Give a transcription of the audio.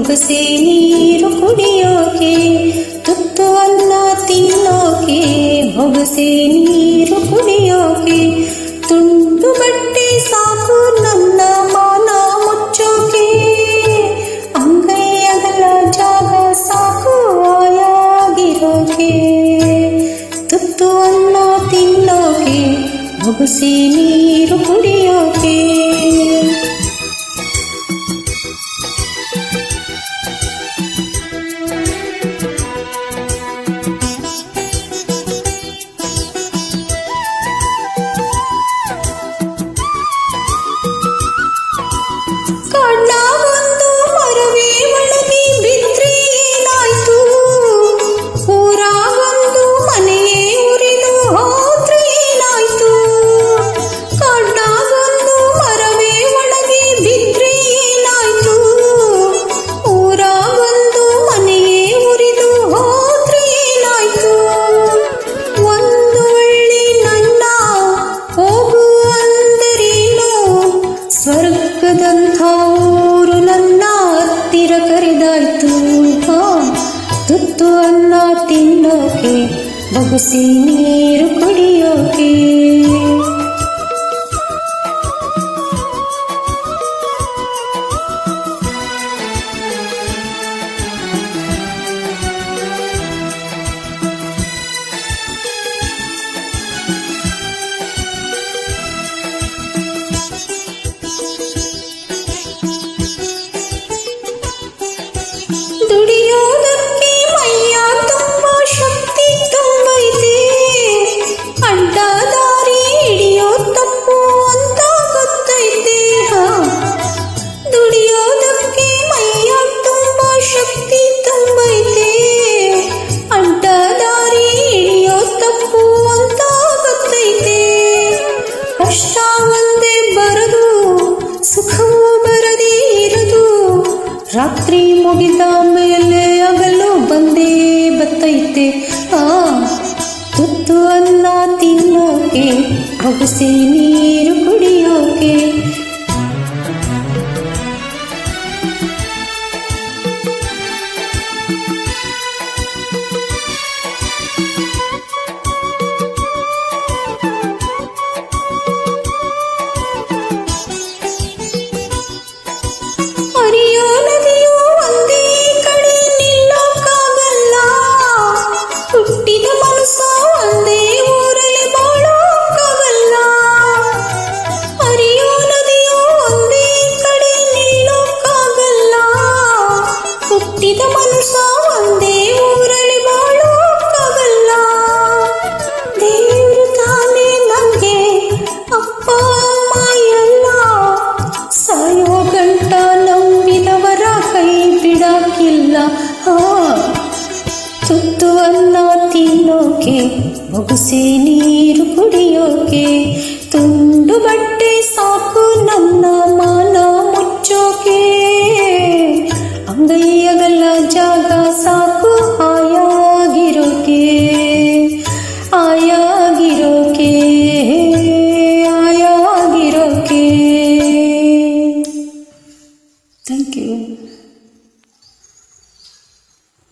ಬೊಗಸೆ ನೀರು ಕುಡಿಯೋಕೆ, ತುತ್ತು ಅನ್ನ ತಿನ್ನೋಕೆ, ಬೊಗಸೆ ನೀರು ಕುಡಿಯೋಕೆ, ತುಂಡು ಬಟ್ಟೆ ಸಾಕು ನನ್ನ ಮಾನ ಮುಚ್ಚೋಕೆ, ಅಂಗೈ ಅಗಲ ಜಾಗ ಸಾಕು ಆಯಾಗಿರೋಕೆ, ತುತ್ತು ಅನ್ನ ತಿನ್ನೋಕೆ, ಬೊಗಸೆ ನೀರು ಕುಡಿಯೋಕೆ. ಕಾಡ್ನಾಗೊಂದು ಮರವೇ ಒಣಗಿ ಬಿದ್ರೆ ಏನಾಯ್ತು, ಊರಾಗೊಂದು ಮನೆಯೇ ಉರಿದು ಹೋದ್ರೆ ಏನಾಯ್ತು, ಕಾಡ್ನಾಗೊಂದು ಮರವೇ ಒಣಗಿ ಬಿದ್ರೆ ಏನಾಯ್ತು, ಊರಾಗೊಂದು ಮನೆಯೇ ಉರಿದು ಹೋದ್ರೆ ಏನಾಯ್ತು, ಒಂದು ಒಳ್ಳೆ ನನ್ನ ಹೋಗು ಅಂದರೇನು, ಸ್ವರ್ಗದಂಥ ಊರು ನನ್ನ ಹತ್ತಿರ ಕರೆದಾಯ್ತು, ತುತ್ತು ಅನ್ನ ತಿನ್ನೋಕೆ, ಬೊಗಸೆ ನೀರು ಕುಡಿಯೋಕೆ. ದುಡಿಯೋದಕ್ಕೆ ಮೈಯ ತುಂಬ ಶಕ್ತಿ ತುಂಬೈತೆ, ಅಡ್ಡ ದಾರಿ ಹಿಡಿಯೋ ತಪ್ಪು ಅಂತ ಗೊತ್ತೈತೆ, ದುಡಿಯೋದಕ್ಕೆ ಮೈಯ ತುಂಬ ಶಕ್ತಿ ತುಂಬೈತೆ, ಅಡ್ಡ ದಾರಿ ಹಿಡಿಯೋ ತಪ್ಪು ಅಂತ ಗೊತ್ತೈತೆ, ಕಷ್ಟ ಒಂದೇ ಬರದು ಸುಖವೂ ಬರದೇ ಇರದು, ರಾತ್ರಿ ಮುಗಿದ ಮೇಲೆ ಹಗಲು ಬಂದೇ ಬತ್ತೈತೆ, ತುತ್ತು ಅನ್ನ ತಿನ್ನೋಕೆ, ಬೊಗಸೆ ನೀರು ಕುಡಿಯೋಕೆ. ಹರಿಯೋ ನದಿಯು ಒಂದೇ ಕಡೆ ನಿಲ್ಲೋಕ್ಕಾಗಲ್ಲ, ಹುಟ್ಟಿದ ಮನಸ್ಸು ಒಂದೇ ಊರಲ್ಲಿ ಬಾಳೋಕ್ಕಾಗಲ್ಲ, ಹರಿಯೋ ನದಿಯು ಒಂದೇ ಕಡೆ ನಿಲ್ಲೋಕ್ಕಾಗಲ್ಲ, ಹುಟ್ಟಿದ ಮನಸ್ಸು ಒಂದೇ ಊರಲ್ಲಿ ಬಾಳೋಕ್ಕಾಗಲ್ಲ, ದೇವ್ರು ತಾನೇ ನಂಗೆ ಅಪ್ಪ ಅಮ್ಮ ಎಲ್ಲ, ಸಾಯೋ ಗಂಟ ನಂಬಿದವರ ಕೈ ಬಿಡಕ್ಕಿಲ್ಲ, ತುತ್ತು ಅನ್ನ ತಿನ್ನೋಕೆ, ಬೊಗಸೆ ನೀರು ಕುಡಿಯೋಕೆ, ತುಂಡು ಬಟ್ಟೆ ಸಾಕು ನನ್ನ ಮಾನ ಮುಚ್ಚೋಕೆ, ಅಂಗೈ